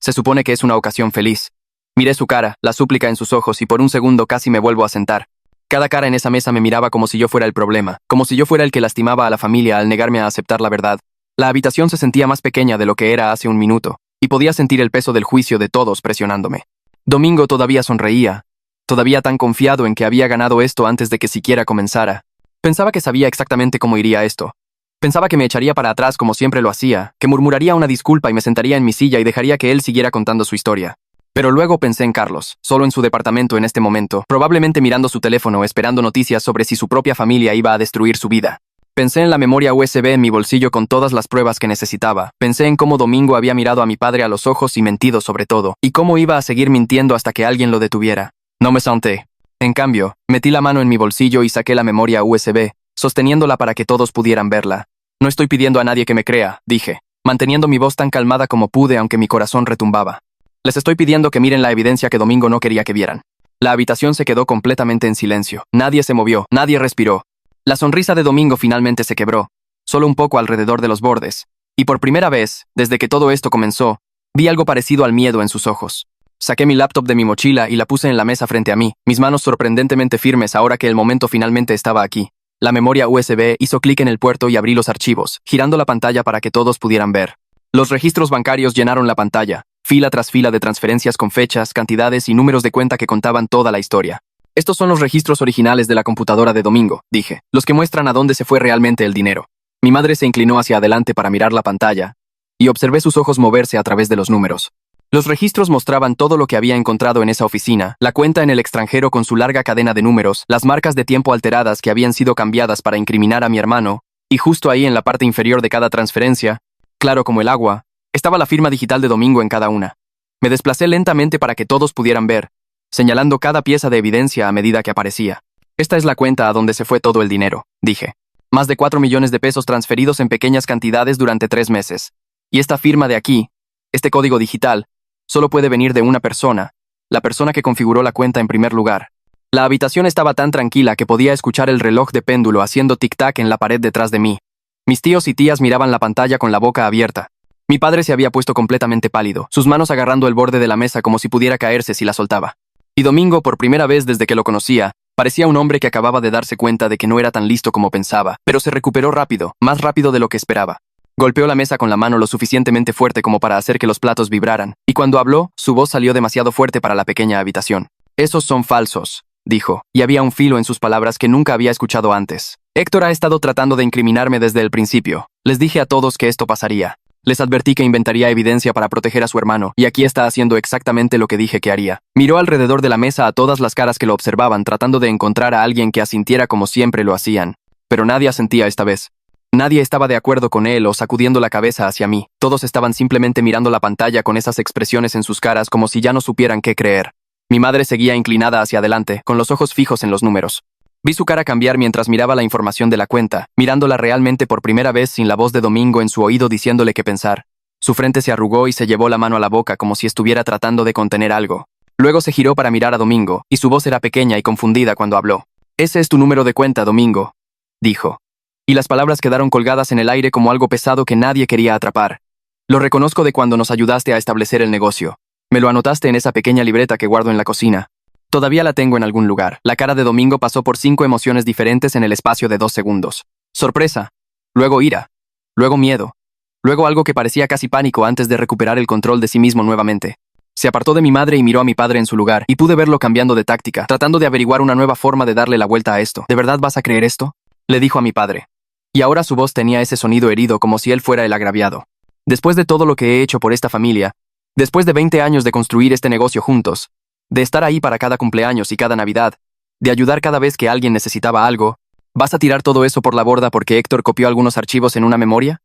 Se supone que es una ocasión feliz». Miré su cara, la súplica en sus ojos y por un segundo casi me vuelvo a sentar. Cada cara en esa mesa me miraba como si yo fuera el problema, como si yo fuera el que lastimaba a la familia al negarme a aceptar la verdad. La habitación se sentía más pequeña de lo que era hace un minuto, y podía sentir el peso del juicio de todos presionándome. Domingo todavía sonreía, todavía tan confiado en que había ganado esto antes de que siquiera comenzara. Pensaba que sabía exactamente cómo iría esto. Pensaba que me echaría para atrás como siempre lo hacía, que murmuraría una disculpa y me sentaría en mi silla y dejaría que él siguiera contando su historia. Pero luego pensé en Carlos, solo en su departamento en este momento, probablemente mirando su teléfono esperando noticias sobre si su propia familia iba a destruir su vida. Pensé en la memoria USB en mi bolsillo con todas las pruebas que necesitaba. Pensé en cómo Domingo había mirado a mi padre a los ojos y mentido sobre todo, y cómo iba a seguir mintiendo hasta que alguien lo detuviera. No me senté. En cambio, metí la mano en mi bolsillo y saqué la memoria USB, sosteniéndola para que todos pudieran verla. No estoy pidiendo a nadie que me crea, dije, manteniendo mi voz tan calmada como pude aunque mi corazón retumbaba. Les estoy pidiendo que miren la evidencia que Domingo no quería que vieran. La habitación se quedó completamente en silencio. Nadie se movió, nadie respiró. La sonrisa de Domingo finalmente se quebró, solo un poco alrededor de los bordes. Y por primera vez, desde que todo esto comenzó, vi algo parecido al miedo en sus ojos. Saqué mi laptop de mi mochila y la puse en la mesa frente a mí, mis manos sorprendentemente firmes ahora que el momento finalmente estaba aquí. La memoria USB hizo clic en el puerto y abrí los archivos, girando la pantalla para que todos pudieran ver. Los registros bancarios llenaron la pantalla. Fila tras fila de transferencias con fechas, cantidades y números de cuenta que contaban toda la historia. Estos son los registros originales de la computadora de Domingo, dije, los que muestran a dónde se fue realmente el dinero. Mi madre se inclinó hacia adelante para mirar la pantalla, y observé sus ojos moverse a través de los números. Los registros mostraban todo lo que había encontrado en esa oficina, la cuenta en el extranjero con su larga cadena de números, las marcas de tiempo alteradas que habían sido cambiadas para incriminar a mi hermano, y justo ahí en la parte inferior de cada transferencia, claro como el agua, estaba la firma digital de Domingo en cada una. Me desplacé lentamente para que todos pudieran ver, señalando cada pieza de evidencia a medida que aparecía. Esta es la cuenta a donde se fue todo el dinero, dije. Más de 4 millones de pesos transferidos en pequeñas cantidades durante 3 meses. Y esta firma de aquí, este código digital, solo puede venir de una persona, la persona que configuró la cuenta en primer lugar. La habitación estaba tan tranquila que podía escuchar el reloj de péndulo haciendo tic-tac en la pared detrás de mí. Mis tíos y tías miraban la pantalla con la boca abierta. Mi padre se había puesto completamente pálido, sus manos agarrando el borde de la mesa como si pudiera caerse si la soltaba. Y Domingo, por primera vez desde que lo conocía, parecía un hombre que acababa de darse cuenta de que no era tan listo como pensaba, pero se recuperó rápido, más rápido de lo que esperaba. Golpeó la mesa con la mano lo suficientemente fuerte como para hacer que los platos vibraran, y cuando habló, su voz salió demasiado fuerte para la pequeña habitación. «Esos son falsos», dijo, y había un filo en sus palabras que nunca había escuchado antes. «Héctor ha estado tratando de incriminarme desde el principio. Les dije a todos que esto pasaría. Les advertí que inventaría evidencia para proteger a su hermano, y aquí está haciendo exactamente lo que dije que haría». Miró alrededor de la mesa a todas las caras que lo observaban, tratando de encontrar a alguien que asintiera como siempre lo hacían. Pero nadie asentía esta vez. Nadie estaba de acuerdo con él o sacudiendo la cabeza hacia mí. Todos estaban simplemente mirando la pantalla con esas expresiones en sus caras como si ya no supieran qué creer. Mi madre seguía inclinada hacia adelante, con los ojos fijos en los números. Vi su cara cambiar mientras miraba la información de la cuenta, mirándola realmente por primera vez sin la voz de Domingo en su oído diciéndole qué pensar. Su frente se arrugó y se llevó la mano a la boca como si estuviera tratando de contener algo. Luego se giró para mirar a Domingo, y su voz era pequeña y confundida cuando habló. «Ese es tu número de cuenta, Domingo», dijo. Y las palabras quedaron colgadas en el aire como algo pesado que nadie quería atrapar. «Lo reconozco de cuando nos ayudaste a establecer el negocio. Me lo anotaste en esa pequeña libreta que guardo en la cocina. Todavía la tengo en algún lugar». La cara de Domingo pasó por 5 emociones diferentes en el espacio de 2 segundos. Sorpresa, luego ira, luego miedo, luego algo que parecía casi pánico antes de recuperar el control de sí mismo nuevamente. Se apartó de mi madre y miró a mi padre en su lugar, y pude verlo cambiando de táctica, tratando de averiguar una nueva forma de darle la vuelta a esto. «¿De verdad vas a creer esto?», le dijo a mi padre. Y ahora su voz tenía ese sonido herido como si él fuera el agraviado. «Después de todo lo que he hecho por esta familia, después de 20 años de construir este negocio juntos, de estar ahí para cada cumpleaños y cada Navidad, de ayudar cada vez que alguien necesitaba algo, ¿vas a tirar todo eso por la borda porque Héctor copió algunos archivos en una memoria?».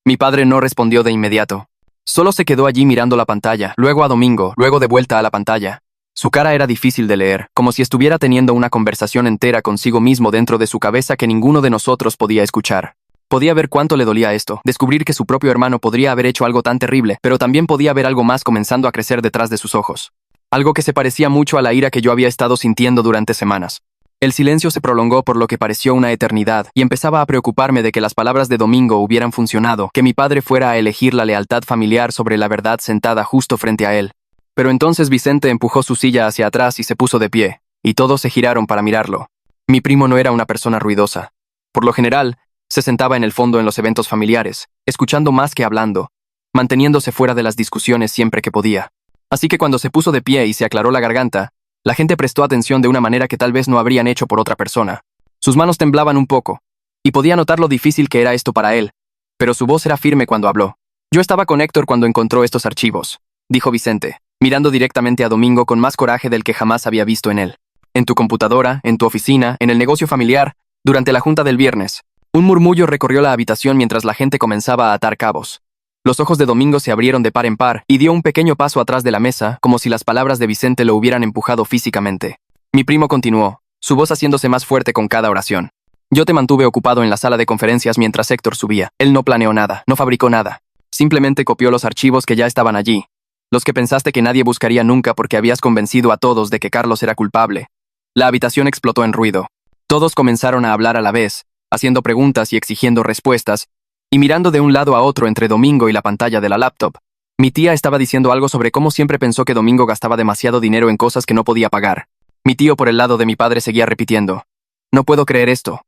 Mi padre no respondió de inmediato. Solo se quedó allí mirando la pantalla, luego a Domingo, luego de vuelta a la pantalla. Su cara era difícil de leer, como si estuviera teniendo una conversación entera consigo mismo dentro de su cabeza que ninguno de nosotros podía escuchar. Podía ver cuánto le dolía esto, descubrir que su propio hermano podría haber hecho algo tan terrible, pero también podía ver algo más comenzando a crecer detrás de sus ojos. Algo que se parecía mucho a la ira que yo había estado sintiendo durante semanas. El silencio se prolongó por lo que pareció una eternidad, y empezaba a preocuparme de que las palabras de Domingo hubieran funcionado, que mi padre fuera a elegir la lealtad familiar sobre la verdad sentada justo frente a él. Pero entonces Vicente empujó su silla hacia atrás y se puso de pie, y todos se giraron para mirarlo. Mi primo no era una persona ruidosa. Por lo general, se sentaba en el fondo en los eventos familiares, escuchando más que hablando, manteniéndose fuera de las discusiones siempre que podía. Así que cuando se puso de pie y se aclaró la garganta, la gente prestó atención de una manera que tal vez no habrían hecho por otra persona. Sus manos temblaban un poco, y podía notar lo difícil que era esto para él, pero su voz era firme cuando habló. Yo estaba con Héctor cuando encontró estos archivos, dijo Vicente, mirando directamente a Domingo con más coraje del que jamás había visto en él. En tu computadora, en tu oficina, en el negocio familiar, durante la junta del viernes. Un murmullo recorrió la habitación mientras la gente comenzaba a atar cabos. Los ojos de Domingo se abrieron de par en par y dio un pequeño paso atrás de la mesa, como si las palabras de Vicente lo hubieran empujado físicamente. Mi primo continuó, su voz haciéndose más fuerte con cada oración. Yo te mantuve ocupado en la sala de conferencias mientras Héctor subía. Él no planeó nada, no fabricó nada. Simplemente copió los archivos que ya estaban allí. Los que pensaste que nadie buscaría nunca porque habías convencido a todos de que Carlos era culpable. La habitación explotó en ruido. Todos comenzaron a hablar a la vez, haciendo preguntas y exigiendo respuestas, y mirando de un lado a otro entre Domingo y la pantalla de la laptop. Mi tía estaba diciendo algo sobre cómo siempre pensó que Domingo gastaba demasiado dinero en cosas que no podía pagar. Mi tío por el lado de mi padre seguía repitiendo, no puedo creer esto,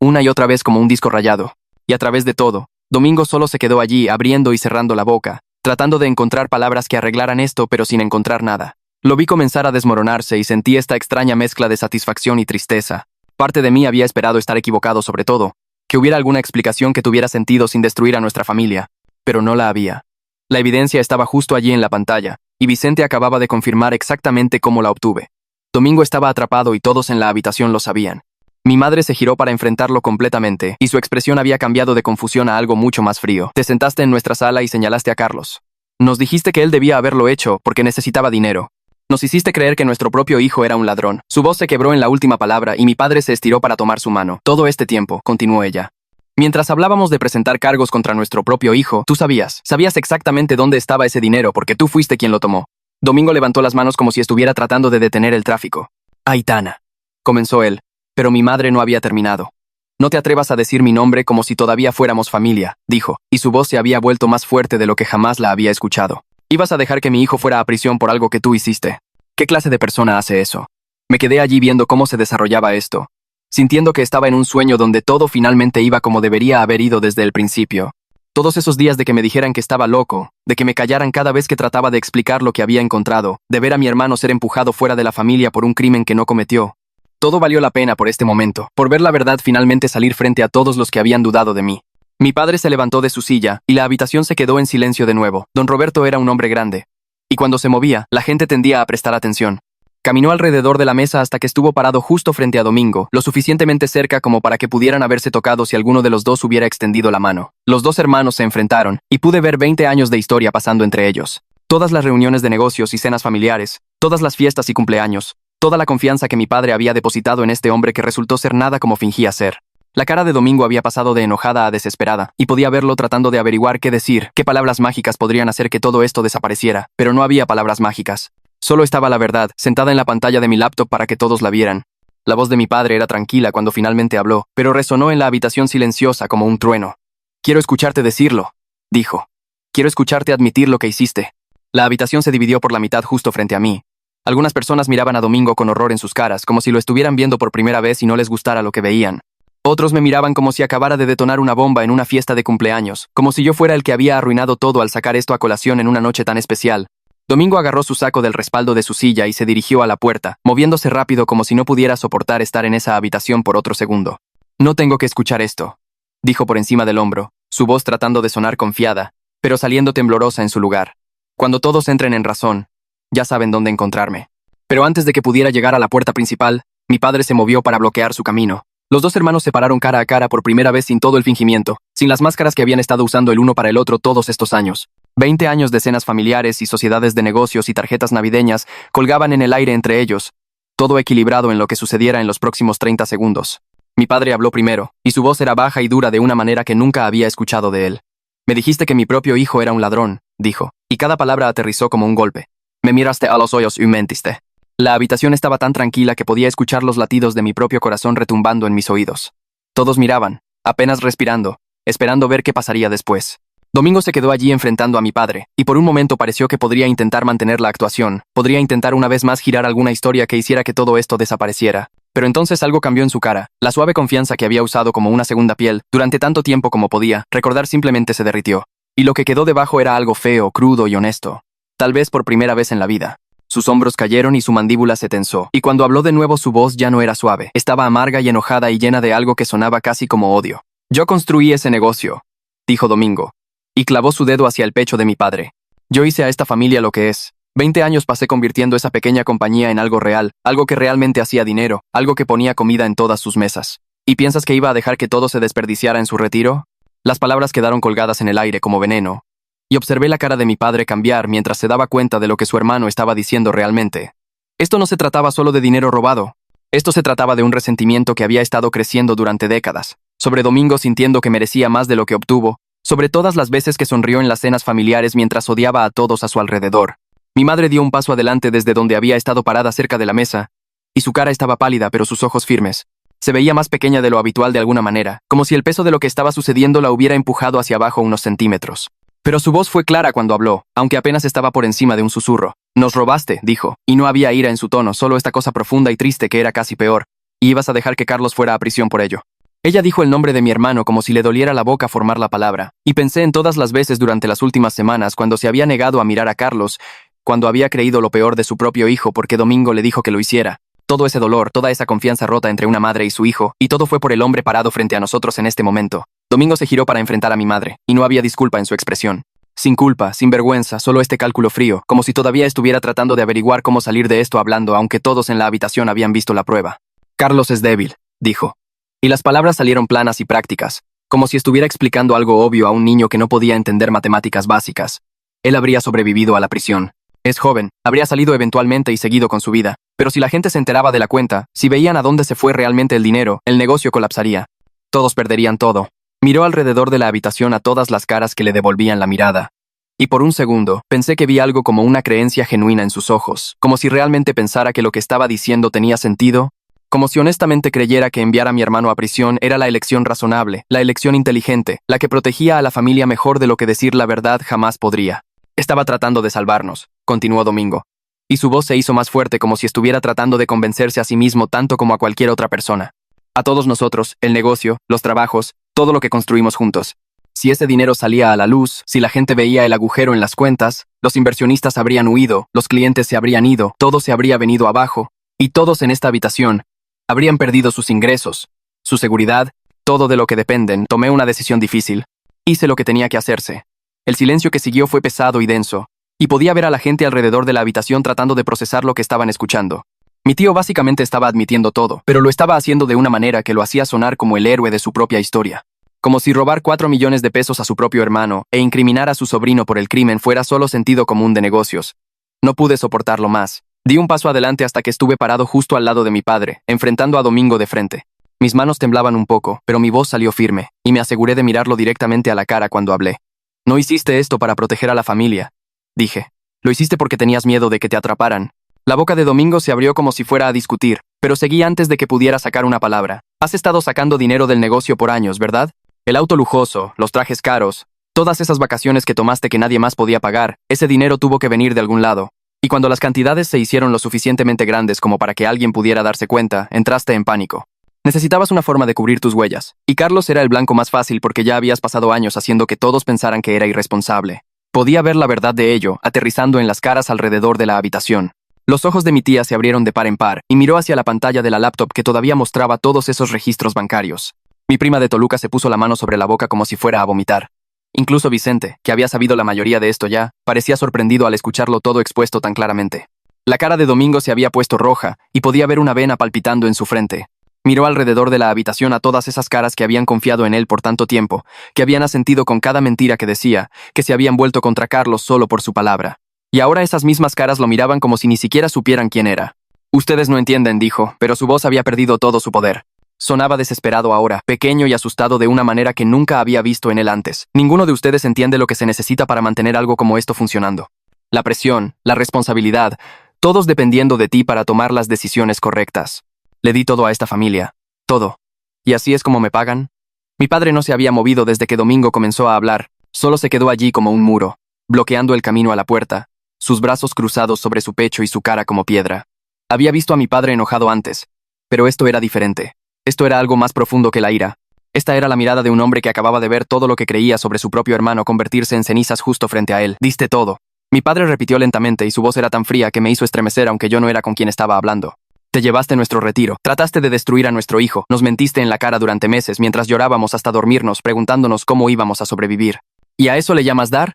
una y otra vez como un disco rayado. Y a través de todo, Domingo solo se quedó allí abriendo y cerrando la boca, tratando de encontrar palabras que arreglaran esto pero sin encontrar nada. Lo vi comenzar a desmoronarse y sentí esta extraña mezcla de satisfacción y tristeza. Parte de mí había esperado estar equivocado sobre todo, que hubiera alguna explicación que tuviera sentido sin destruir a nuestra familia, pero no la había. La evidencia estaba justo allí en la pantalla, y Vicente acababa de confirmar exactamente cómo la obtuve. Domingo estaba atrapado y todos en la habitación lo sabían. Mi madre se giró para enfrentarlo completamente, y su expresión había cambiado de confusión a algo mucho más frío. Te sentaste en nuestra sala y señalaste a Carlos. Nos dijiste que él debía haberlo hecho porque necesitaba dinero. Nos hiciste creer que nuestro propio hijo era un ladrón. Su voz se quebró en la última palabra y mi padre se estiró para tomar su mano. Todo este tiempo, continuó ella. Mientras hablábamos de presentar cargos contra nuestro propio hijo, tú sabías exactamente dónde estaba ese dinero porque tú fuiste quien lo tomó. Domingo levantó las manos como si estuviera tratando de detener el tráfico. Aitana, comenzó él, pero mi madre no había terminado. No te atrevas a decir mi nombre como si todavía fuéramos familia, dijo, y su voz se había vuelto más fuerte de lo que jamás la había escuchado. Ibas a dejar que mi hijo fuera a prisión por algo que tú hiciste. ¿Qué clase de persona hace eso? Me quedé allí viendo cómo se desarrollaba esto, sintiendo que estaba en un sueño donde todo finalmente iba como debería haber ido desde el principio. Todos esos días de que me dijeran que estaba loco, de que me callaran cada vez que trataba de explicar lo que había encontrado, de ver a mi hermano ser empujado fuera de la familia por un crimen que no cometió. Todo valió la pena por este momento, por ver la verdad finalmente salir frente a todos los que habían dudado de mí. Mi padre se levantó de su silla, y la habitación se quedó en silencio de nuevo. Don Roberto era un hombre grande, y cuando se movía, la gente tendía a prestar atención. Caminó alrededor de la mesa hasta que estuvo parado justo frente a Domingo, lo suficientemente cerca como para que pudieran haberse tocado si alguno de los dos hubiera extendido la mano. Los dos hermanos se enfrentaron, y pude ver 20 años de historia pasando entre ellos. Todas las reuniones de negocios y cenas familiares, todas las fiestas y cumpleaños, toda la confianza que mi padre había depositado en este hombre que resultó ser nada como fingía ser. La cara de Domingo había pasado de enojada a desesperada, y podía verlo tratando de averiguar qué decir, qué palabras mágicas podrían hacer que todo esto desapareciera, pero no había palabras mágicas. Solo estaba la verdad, sentada en la pantalla de mi laptop para que todos la vieran. La voz de mi padre era tranquila cuando finalmente habló, pero resonó en la habitación silenciosa como un trueno. Quiero escucharte decirlo, dijo. Quiero escucharte admitir lo que hiciste. La habitación se dividió por la mitad justo frente a mí. Algunas personas miraban a Domingo con horror en sus caras, como si lo estuvieran viendo por primera vez y no les gustara lo que veían. Otros me miraban como si acabara de detonar una bomba en una fiesta de cumpleaños, como si yo fuera el que había arruinado todo al sacar esto a colación en una noche tan especial. Domingo agarró su saco del respaldo de su silla y se dirigió a la puerta, moviéndose rápido como si no pudiera soportar estar en esa habitación por otro segundo. No tengo que escuchar esto, dijo por encima del hombro, su voz tratando de sonar confiada, pero saliendo temblorosa en su lugar. Cuando todos entren en razón, ya saben dónde encontrarme. Pero antes de que pudiera llegar a la puerta principal, mi padre se movió para bloquear su camino. Los dos hermanos se pararon cara a cara por primera vez sin todo el fingimiento, sin las máscaras que habían estado usando el uno para el otro todos estos años. 20 años de cenas familiares y sociedades de negocios y tarjetas navideñas colgaban en el aire entre ellos, todo equilibrado en lo que sucediera en los próximos 30 segundos. Mi padre habló primero, y su voz era baja y dura de una manera que nunca había escuchado de él. Me dijiste que mi propio hijo era un ladrón, dijo, y cada palabra aterrizó como un golpe. Me miraste a los ojos y mentiste. La habitación estaba tan tranquila que podía escuchar los latidos de mi propio corazón retumbando en mis oídos. Todos miraban, apenas respirando, esperando ver qué pasaría después. Domingo se quedó allí enfrentando a mi padre, y por un momento pareció que podría intentar mantener la actuación, podría intentar una vez más girar alguna historia que hiciera que todo esto desapareciera. Pero entonces algo cambió en su cara, la suave confianza que había usado como una segunda piel, durante tanto tiempo como podía, recordar simplemente se derritió. Y lo que quedó debajo era algo feo, crudo y honesto. Tal vez por primera vez en la vida. Sus hombros cayeron y su mandíbula se tensó, y cuando habló de nuevo su voz ya no era suave, estaba amarga y enojada y llena de algo que sonaba casi como odio. Yo construí ese negocio, dijo Domingo, y clavó su dedo hacia el pecho de mi padre. Yo hice a esta familia lo que es. 20 años pasé convirtiendo esa pequeña compañía en algo real, algo que realmente hacía dinero, algo que ponía comida en todas sus mesas. ¿Y piensas que iba a dejar que todo se desperdiciara en su retiro? Las palabras quedaron colgadas en el aire como veneno, y observé la cara de mi padre cambiar mientras se daba cuenta de lo que su hermano estaba diciendo realmente. Esto no se trataba solo de dinero robado. Esto se trataba de un resentimiento que había estado creciendo durante décadas, sobre Domingo sintiendo que merecía más de lo que obtuvo, sobre todas las veces que sonrió en las cenas familiares mientras odiaba a todos a su alrededor. Mi madre dio un paso adelante desde donde había estado parada cerca de la mesa, y su cara estaba pálida pero sus ojos firmes. Se veía más pequeña de lo habitual de alguna manera, como si el peso de lo que estaba sucediendo la hubiera empujado hacia abajo unos centímetros. Pero su voz fue clara cuando habló, aunque apenas estaba por encima de un susurro. Nos robaste, dijo, y no había ira en su tono, solo esta cosa profunda y triste que era casi peor, y ibas a dejar que Carlos fuera a prisión por ello. Ella dijo el nombre de mi hermano como si le doliera la boca formar la palabra, y pensé en todas las veces durante las últimas semanas cuando se había negado a mirar a Carlos, cuando había creído lo peor de su propio hijo porque Domingo le dijo que lo hiciera. Todo ese dolor, toda esa confianza rota entre una madre y su hijo, y todo fue por el hombre parado frente a nosotros en este momento. Domingo se giró para enfrentar a mi madre, y no había disculpa en su expresión. Sin culpa, sin vergüenza, solo este cálculo frío, como si todavía estuviera tratando de averiguar cómo salir de esto hablando, aunque todos en la habitación habían visto la prueba. Carlos es débil, dijo. Y las palabras salieron planas y prácticas, como si estuviera explicando algo obvio a un niño que no podía entender matemáticas básicas. Él habría sobrevivido a la prisión. Es joven, habría salido eventualmente y seguido con su vida, pero si la gente se enteraba de la cuenta, si veían a dónde se fue realmente el dinero, el negocio colapsaría. Todos perderían todo. Miró alrededor de la habitación a todas las caras que le devolvían la mirada. Y por un segundo, pensé que vi algo como una creencia genuina en sus ojos, como si realmente pensara que lo que estaba diciendo tenía sentido, como si honestamente creyera que enviar a mi hermano a prisión era la elección razonable, la elección inteligente, la que protegía a la familia mejor de lo que decir la verdad jamás podría. Estaba tratando de salvarnos, continuó Domingo, y su voz se hizo más fuerte como si estuviera tratando de convencerse a sí mismo tanto como a cualquier otra persona. A todos nosotros, el negocio, los trabajos, todo lo que construimos juntos. Si ese dinero salía a la luz, si la gente veía el agujero en las cuentas, los inversionistas habrían huido, los clientes se habrían ido, todo se habría venido abajo, y todos en esta habitación habrían perdido sus ingresos, su seguridad, todo de lo que dependen. Tomé una decisión difícil. Hice lo que tenía que hacerse. El silencio que siguió fue pesado y denso, y podía ver a la gente alrededor de la habitación tratando de procesar lo que estaban escuchando. Mi tío básicamente estaba admitiendo todo, pero lo estaba haciendo de una manera que lo hacía sonar como el héroe de su propia historia. Como si robar 4 millones de pesos a su propio hermano e incriminar a su sobrino por el crimen fuera solo sentido común de negocios. No pude soportarlo más. Di un paso adelante hasta que estuve parado justo al lado de mi padre, enfrentando a Domingo de frente. Mis manos temblaban un poco, pero mi voz salió firme, y me aseguré de mirarlo directamente a la cara cuando hablé. No hiciste esto para proteger a la familia, dije. Lo hiciste porque tenías miedo de que te atraparan. La boca de Domingo se abrió como si fuera a discutir, pero seguí antes de que pudiera sacar una palabra. Has estado sacando dinero del negocio por años, ¿verdad? El auto lujoso, los trajes caros, todas esas vacaciones que tomaste que nadie más podía pagar, ese dinero tuvo que venir de algún lado. Y cuando las cantidades se hicieron lo suficientemente grandes como para que alguien pudiera darse cuenta, entraste en pánico. Necesitabas una forma de cubrir tus huellas, y Carlos era el blanco más fácil porque ya habías pasado años haciendo que todos pensaran que era irresponsable. Podía ver la verdad de ello, aterrizando en las caras alrededor de la habitación. Los ojos de mi tía se abrieron de par en par, y miró hacia la pantalla de la laptop que todavía mostraba todos esos registros bancarios. Mi prima de Toluca se puso la mano sobre la boca como si fuera a vomitar. Incluso Vicente, que había sabido la mayoría de esto ya, parecía sorprendido al escucharlo todo expuesto tan claramente. La cara de Domingo se había puesto roja, y podía ver una vena palpitando en su frente. Miró alrededor de la habitación a todas esas caras que habían confiado en él por tanto tiempo, que habían asentido con cada mentira que decía, que se habían vuelto contra Carlos solo por su palabra. Y ahora esas mismas caras lo miraban como si ni siquiera supieran quién era. Ustedes no entienden, dijo, pero su voz había perdido todo su poder. Sonaba desesperado ahora, pequeño y asustado de una manera que nunca había visto en él antes. Ninguno de ustedes entiende lo que se necesita para mantener algo como esto funcionando. La presión, la responsabilidad, todos dependiendo de ti para tomar las decisiones correctas. Le di todo a esta familia. Todo. ¿Y así es como me pagan? Mi padre no se había movido desde que Domingo comenzó a hablar. Solo se quedó allí como un muro, bloqueando el camino a la puerta, sus brazos cruzados sobre su pecho y su cara como piedra. Había visto a mi padre enojado antes, pero esto era diferente. Esto era algo más profundo que la ira. Esta era la mirada de un hombre que acababa de ver todo lo que creía sobre su propio hermano convertirse en cenizas justo frente a él. Diste todo. Mi padre repitió lentamente y su voz era tan fría que me hizo estremecer aunque yo no era con quien estaba hablando. Te llevaste nuestro retiro, trataste de destruir a nuestro hijo, nos mentiste en la cara durante meses mientras llorábamos hasta dormirnos preguntándonos cómo íbamos a sobrevivir. ¿Y a eso le llamas dar?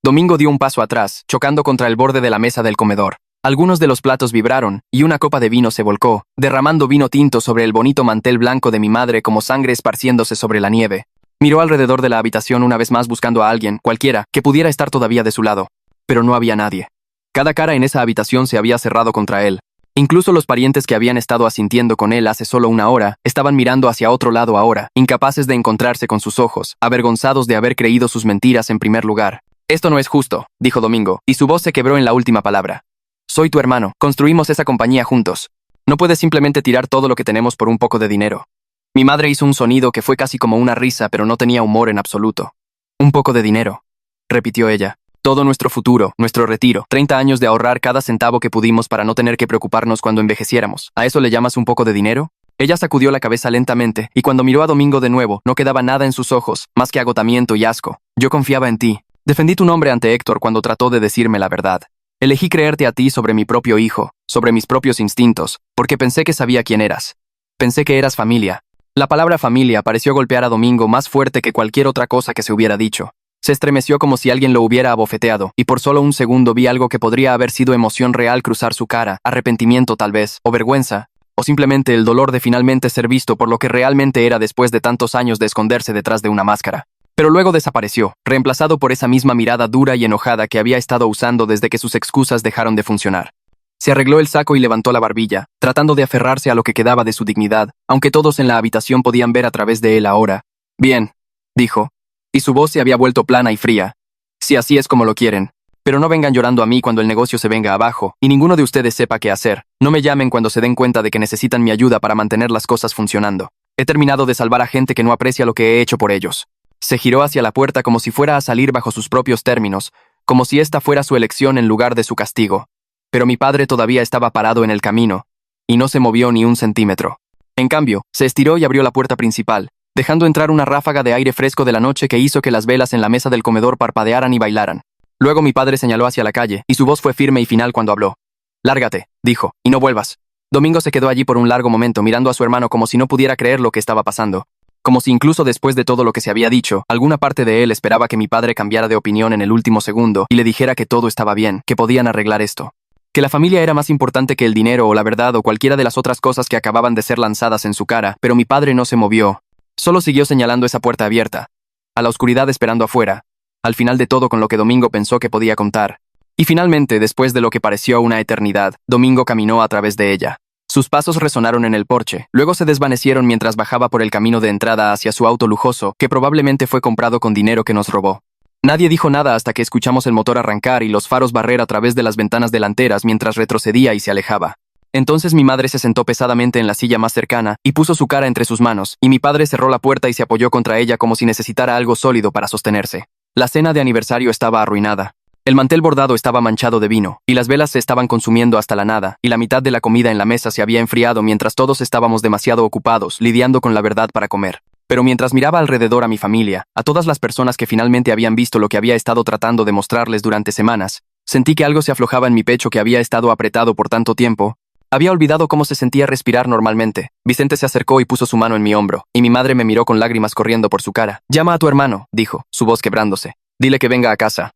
Domingo dio un paso atrás, chocando contra el borde de la mesa del comedor. Algunos de los platos vibraron, y una copa de vino se volcó, derramando vino tinto sobre el bonito mantel blanco de mi madre como sangre esparciéndose sobre la nieve. Miró alrededor de la habitación una vez más buscando a alguien, cualquiera, que pudiera estar todavía de su lado. Pero no había nadie. Cada cara en esa habitación se había cerrado contra él. Incluso los parientes que habían estado asintiendo con él hace solo una hora, estaban mirando hacia otro lado ahora, incapaces de encontrarse con sus ojos, avergonzados de haber creído sus mentiras en primer lugar. Esto no es justo, dijo Domingo, y su voz se quebró en la última palabra. Soy tu hermano, construimos esa compañía juntos. No puedes simplemente tirar todo lo que tenemos por un poco de dinero. Mi madre hizo un sonido que fue casi como una risa, pero no tenía humor en absoluto. Un poco de dinero, repitió ella. Todo nuestro futuro, nuestro retiro, 30 años de ahorrar cada centavo que pudimos para no tener que preocuparnos cuando envejeciéramos. ¿A eso le llamas un poco de dinero? Ella sacudió la cabeza lentamente, y cuando miró a Domingo de nuevo, no quedaba nada en sus ojos, más que agotamiento y asco. Yo confiaba en ti. Defendí tu nombre ante Héctor cuando trató de decirme la verdad. Elegí creerte a ti sobre mi propio hijo, sobre mis propios instintos, porque pensé que sabía quién eras. Pensé que eras familia. La palabra familia pareció golpear a Domingo más fuerte que cualquier otra cosa que se hubiera dicho. Se estremeció como si alguien lo hubiera abofeteado, y por solo un segundo vi algo que podría haber sido emoción real cruzar su cara, arrepentimiento tal vez, o vergüenza, o simplemente el dolor de finalmente ser visto por lo que realmente era después de tantos años de esconderse detrás de una máscara. Pero luego desapareció, reemplazado por esa misma mirada dura y enojada que había estado usando desde que sus excusas dejaron de funcionar. Se arregló el saco y levantó la barbilla, tratando de aferrarse a lo que quedaba de su dignidad, aunque todos en la habitación podían ver a través de él ahora. Bien, dijo, y su voz se había vuelto plana y fría. Si así es como lo quieren. Pero no vengan llorando a mí cuando el negocio se venga abajo, y ninguno de ustedes sepa qué hacer. No me llamen cuando se den cuenta de que necesitan mi ayuda para mantener las cosas funcionando. He terminado de salvar a gente que no aprecia lo que he hecho por ellos. Se giró hacia la puerta como si fuera a salir bajo sus propios términos, como si esta fuera su elección en lugar de su castigo. Pero mi padre todavía estaba parado en el camino, y no se movió ni un centímetro. En cambio, se estiró y abrió la puerta principal, dejando entrar una ráfaga de aire fresco de la noche que hizo que las velas en la mesa del comedor parpadearan y bailaran. Luego mi padre señaló hacia la calle, y su voz fue firme y final cuando habló. «Lárgate», dijo, «y no vuelvas». Domingo se quedó allí por un largo momento mirando a su hermano como si no pudiera creer lo que estaba pasando. Como si incluso después de todo lo que se había dicho, alguna parte de él esperaba que mi padre cambiara de opinión en el último segundo y le dijera que todo estaba bien, que podían arreglar esto. Que la familia era más importante que el dinero o la verdad o cualquiera de las otras cosas que acababan de ser lanzadas en su cara, pero mi padre no se movió. Solo siguió señalando esa puerta abierta, a la oscuridad esperando afuera, al final de todo con lo que Domingo pensó que podía contar. Y finalmente, después de lo que pareció una eternidad, Domingo caminó a través de ella. Sus pasos resonaron en el porche, luego se desvanecieron mientras bajaba por el camino de entrada hacia su auto lujoso, que probablemente fue comprado con dinero que nos robó. Nadie dijo nada hasta que escuchamos el motor arrancar y los faros barrer a través de las ventanas delanteras mientras retrocedía y se alejaba. Entonces mi madre se sentó pesadamente en la silla más cercana y puso su cara entre sus manos, y mi padre cerró la puerta y se apoyó contra ella como si necesitara algo sólido para sostenerse. La cena de aniversario estaba arruinada. El mantel bordado estaba manchado de vino, y las velas se estaban consumiendo hasta la nada, y la mitad de la comida en la mesa se había enfriado mientras todos estábamos demasiado ocupados, lidiando con la verdad para comer. Pero mientras miraba alrededor a mi familia, a todas las personas que finalmente habían visto lo que había estado tratando de mostrarles durante semanas, sentí que algo se aflojaba en mi pecho que había estado apretado por tanto tiempo. Había olvidado cómo se sentía respirar normalmente. Vicente se acercó y puso su mano en mi hombro, y mi madre me miró con lágrimas corriendo por su cara. «Llama a tu hermano», dijo, su voz quebrándose. «Dile que venga a casa».